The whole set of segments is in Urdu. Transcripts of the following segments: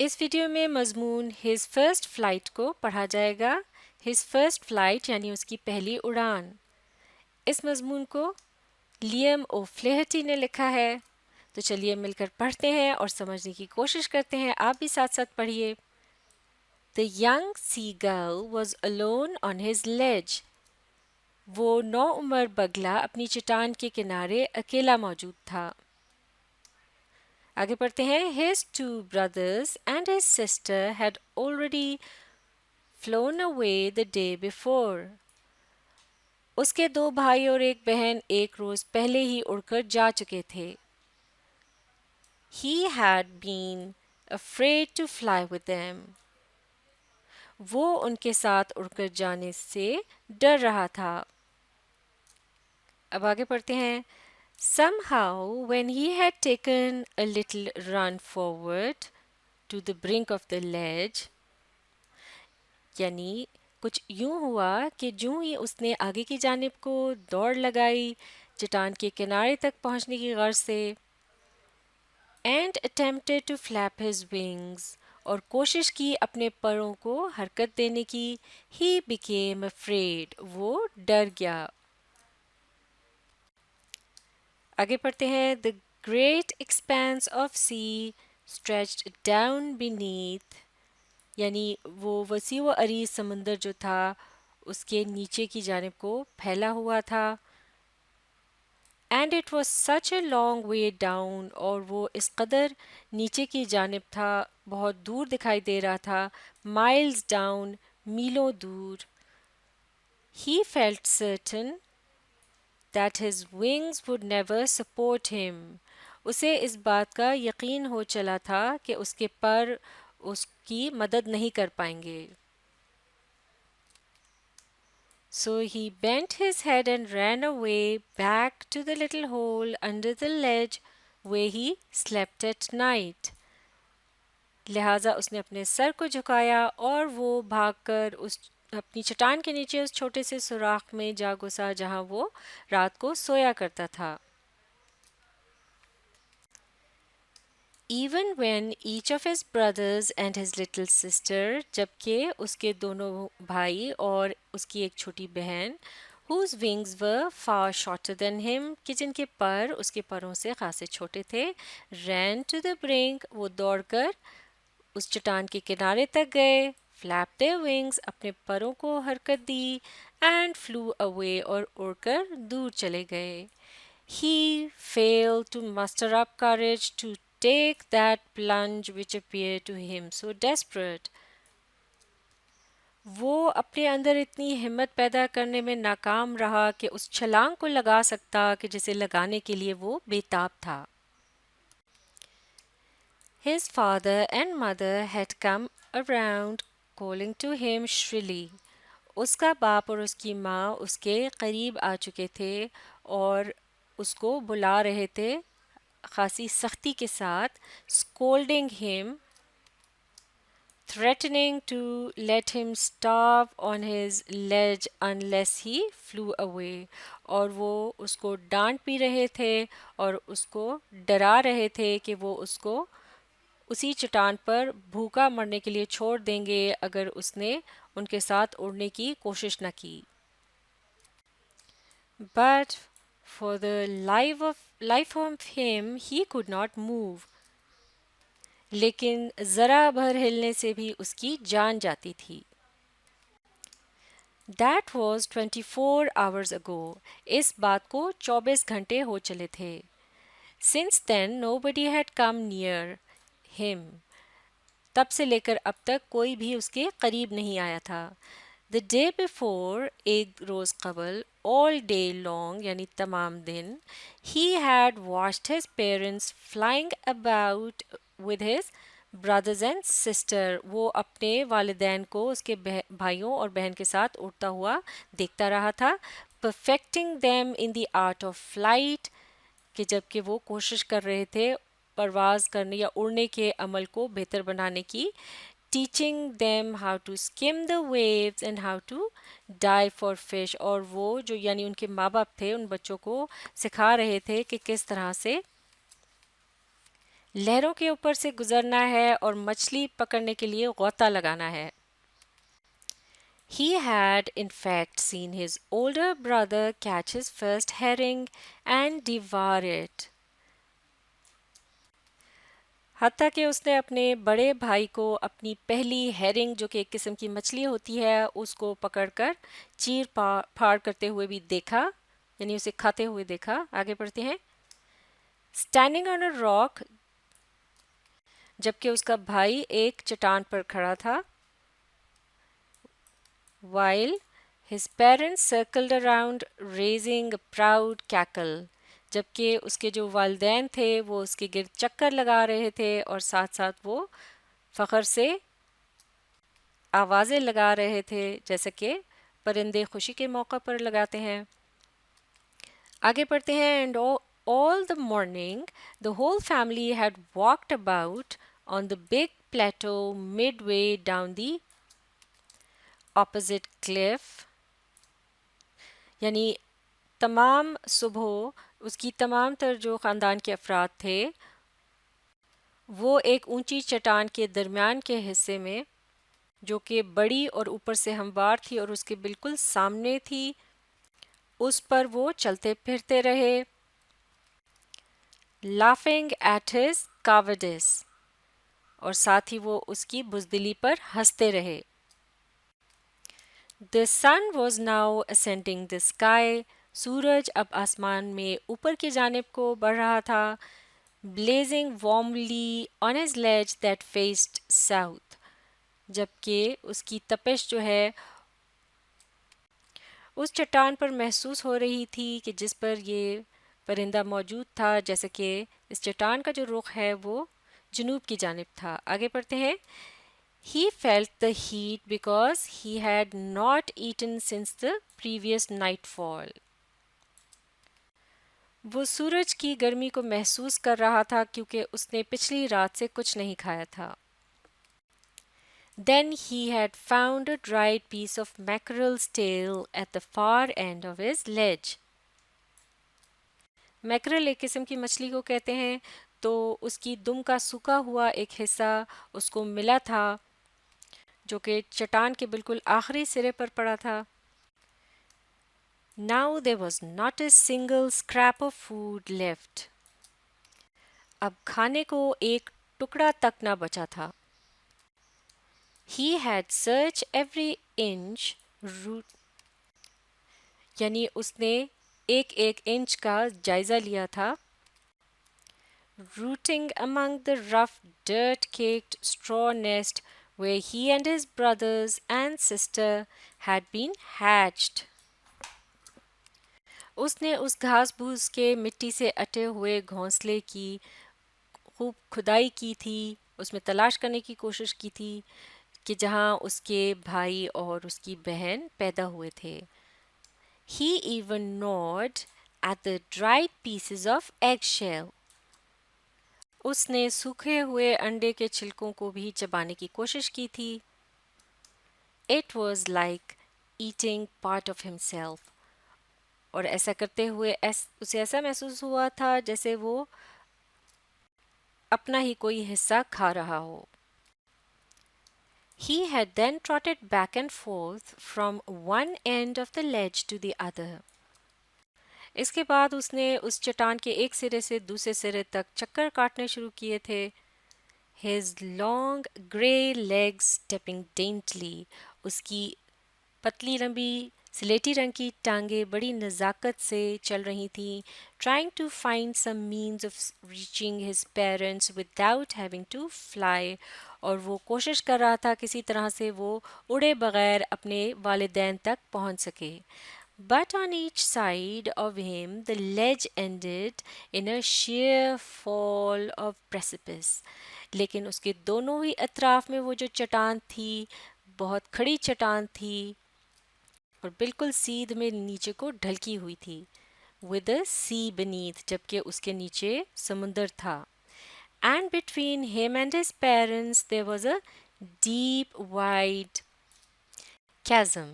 اس ویڈیو میں مضمون ہز فرسٹ فلائٹ کو پڑھا جائے گا. ہز فرسٹ فلائٹ یعنی اس کی پہلی اڑان. اس مضمون کو لیام او فلیہٹی نے لکھا ہے. تو چلیے مل کر پڑھتے ہیں اور سمجھنے کی کوشش کرتے ہیں. آپ بھی ساتھ ساتھ پڑھیے. The young seagull was alone on his ledge. وہ نوعمر بگلا اپنی چٹان کے کنارے اکیلا موجود تھا. آگے پڑھتے ہیں. His two brothers and his sister had already flown away the day before. اس کے دو بھائی اور ایک بہن ایک روز پہلے ہی اڑ کر جا چکے تھے. He had been afraid to fly with them. وہ ان کے ساتھ اڑ کر جانے سے ڈر رہا تھا. اب آگے پڑھتے ہیں. Somehow, when he had taken a little run forward to the brink of the ledge, یعنی کچھ یوں ہوا کہ جوں ہی اس نے آگے کی جانب کو دوڑ لگائی چٹان کے کنارے تک پہنچنے کی غرض سے. And attempted to flap his wings, اور کوشش کی اپنے پروں کو حرکت دینے کی. He became afraid, وہ ڈر گیا. آگے پڑھتے ہیں. The great expanse of sea stretched down beneath, یعنی وہ وسیع و عریض سمندر جو تھا اس کے نیچے کی جانب کو پھیلا ہوا تھا. And it was such a long way down, اور وہ اس قدر نیچے کی جانب تھا بہت دور دکھائی دے رہا تھا. Miles down, میلوں دور. He felt certain that his wings would never support him. اسے اس بات کا یقین ہو چلا تھا کہ اس کے پر اس کی مدد نہیں کر پائیں گے. So he bent his head and ran away back to the little hole under the ledge where he slept at night. لہٰذا اس نے اپنے سر کو جھکایا اور وہ بھاگ کر اپنی چٹان کے نیچے اس چھوٹے سے سوراخ میں جا گھسا جہاں وہ رات کو سویا کرتا تھا. Even when each of his brothers and his little sister, جبکہ اس کے دونوں بھائی اور اس کی ایک چھوٹی بہن, whose wings were far shorter than him, کہ جن کے پر اس کے پروں سے خاصے چھوٹے تھے, ran to the brink, وہ دوڑ کر اس چٹان کے کنارے تک گئے. Flapped their wings, اپنے پروں کو حرکت دی. And flew away, اور اڑ کر دور چلے گئے. He failed to muster up courage to take that plunge which appeared to him so desperate. وہ اپنے اندر اتنی ہمت پیدا کرنے میں ناکام رہا کہ اس چھلانگ کو لگا سکتا کہ جسے لگانے کے لیے وہ بے تاب تھا. His father and mother had come around calling to him shrilly. اس کا باپ اور اس کی ماں اس کے قریب آ چکے تھے اور اس کو بلا رہے تھے خاصی سختی کے ساتھ. Scolding him, threatening to let him starve on his ledge unless he flew away. اور وہ اس کو ڈانٹ بھی رہے تھے اور اس کو ڈرا رہے تھے کہ وہ اس کو اسی چٹان پر بھوکا مرنے کے لیے چھوڑ دیں گے اگر اس نے ان کے ساتھ اڑنے کی کوشش نہ کی. But for the life of him he could not move. لیکن ذرا بھر ہلنے سے بھی اس کی جان جاتی تھی. That was 24 hours ago. اس بات کو 24 گھنٹے ہو چلے تھے. Since then nobody had come near him. تب سے لے کر اب تک کوئی بھی اس کے قریب نہیں آیا تھا. The day before, ایک روز قبل, all day long, یعنی تمام دن, he had watched his parents flying about with his brothers and sister. وہ اپنے والدین کو اس کے بھائیوں اور بہن کے ساتھ اڑتا ہوا دیکھتا رہا تھا. Perfecting them in the art of flight, کہ جب کہ وہ کوشش کر رہے تھے پرواز کرنے یا اڑنے کے عمل کو بہتر بنانے کی. Teaching them how to skim the waves and how to dive for fish. اور وہ جو یعنی ان کے ماں باپ تھے ان بچوں کو سکھا رہے تھے کہ کس طرح سے لہروں کے اوپر سے گزرنا ہے اور مچھلی پکڑنے کے لیے غوطہ لگانا ہے. He had in fact seen his older brother catch his first herring and devour it. حتیٰ کہ اس نے اپنے بڑے بھائی کو اپنی پہلی ہیرنگ جو کہ ایک قسم کی مچھلی ہوتی ہے اس کو پکڑ کر چیر پھاڑ کرتے ہوئے بھی دیکھا، یعنی اسے کھاتے ہوئے دیکھا. آگے پڑھتے ہیں. اسٹینڈنگ آن اے راک، جبکہ اس کا بھائی ایک چٹان پر کھڑا تھا. while his parents circled around raising a proud cackle، جبکہ اس کے جو والدین تھے وہ اس کے گرد چکر لگا رہے تھے اور ساتھ ساتھ وہ فخر سے آوازیں لگا رہے تھے جیسا کہ پرندے خوشی کے موقع پر لگاتے ہیں. آگے پڑھتے ہیں. And all the morning the whole family had walked about on the big plateau midway down the opposite cliff. یعنی تمام صبح اس کی تمام تر جو خاندان کے افراد تھے وہ ایک اونچی چٹان کے درمیان کے حصے میں جو کہ بڑی اور اوپر سے ہموار تھی اور اس کے بالکل سامنے تھی، اس پر وہ چلتے پھرتے رہے. laughing at his cowardice، اور ساتھ ہی وہ اس کی بزدلی پر ہنستے رہے. The sun was now ascending the sky. سورج اب آسمان میں اوپر کی جانب کو بڑھ رہا تھا. blazing warmly on his ledge that faced south، جبکہ اس کی تپش جو ہے اس چٹان پر محسوس ہو رہی تھی کہ جس پر یہ پرندہ موجود تھا، جیسے کہ اس چٹان کا جو رخ ہے وہ جنوب کی جانب تھا. آگے پڑھتے ہیں. He felt the heat because he had not eaten since the previous nightfall. وہ سورج کی گرمی کو محسوس کر رہا تھا کیونکہ اس نے پچھلی رات سے کچھ نہیں کھایا تھا. Then he had found a dried piece of mackerel's tail at the far end of his ledge. Mackerel ایک قسم کی مچھلی کو کہتے ہیں، تو اس کی دم کا سوکھا ہوا ایک حصہ اس کو ملا تھا جو کہ چٹان کے بالکل آخری سرے پر پڑا تھا. Now there was not a single scrap of food left. اب کھانے کو ایک ٹکڑا تک نہ بچا تھا. He had searched every inch یعنی اس نے ایک ایک انچ کا جائزہ لیا تھا. Rooting among the rough dirt-caked straw nest where he and his brothers and sister had been hatched. اس نے اس گھاس بھوس کے مٹی سے اٹے ہوئے گھونسلے کی خوب کھدائی کی تھی، اس میں تلاش کرنے کی کوشش کی تھی کہ جہاں اس کے بھائی اور اس کی بہن پیدا ہوئے تھے. He even gnawed at the dried pieces of eggshell. اس نے سوکھے ہوئے انڈے کے چھلکوں کو بھی چبانے کی کوشش کی تھی. It was like eating part of himself. اور ایسا کرتے ہوئے اسے ایسا محسوس ہوا تھا جیسے وہ اپنا ہی کوئی حصہ کھا رہا ہو. He had then trotted back and forth from one end of the ledge to the other. اس کے بعد اس نے اس چٹان کے ایک سرے سے دوسرے سرے تک چکر کاٹنے شروع کیے تھے. His long grey legs stepping daintily. اس کی پتلی لمبی سلیٹی رنگ کی ٹانگیں بڑی نزاکت سے چل رہی تھیں. Trying to find some means of reaching his parents without having to fly. اور وہ کوشش کر رہا تھا کسی طرح سے وہ اڑے بغیر اپنے والدین تک پہنچ سکے. But on each side of him the ledge ended in a sheer fall of precipice. لیکن اس کے دونوں ہی اطراف میں وہ جو چٹان تھی بہت کھڑی چٹان تھی اور بالکل سیدھ میں نیچے کو ڈھلکی ہوئی تھی. With a sea beneath، جبکہ اس کے نیچے سمندر تھا. And between him and his parents there was a deep wide chasm.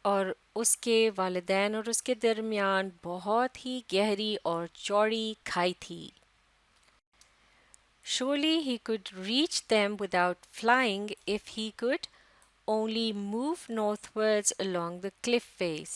اور اس کے والدین اور اس کے درمیان بہت ہی گہری اور چوڑی کھائی تھی. Surely he could reach them without flying if he could only move northwards along the cliff face.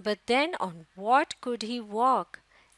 But then on what could he walk?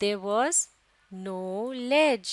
There was no ledge,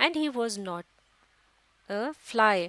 And he was not a fly,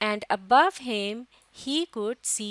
And above him he could see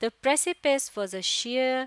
The precipice was a sheer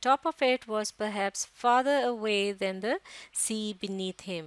top of it was perhaps farther away than the sea beneath him.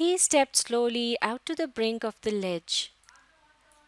He stepped slowly out to the brink of the ledge.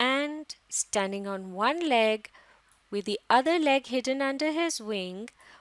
And standing on one leg with the other leg hidden under his wing,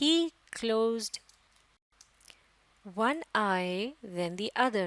He closed one eye then the other.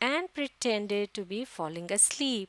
And pretended to be falling asleep.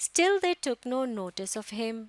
Still they took no notice of him.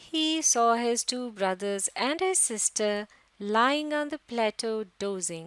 He saw his two brothers and his sister lying on the plateau dozing.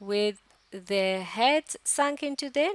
With their heads sunk into their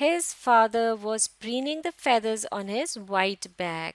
His father was preening the feathers on his white back.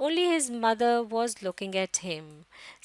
Only his mother was looking at him.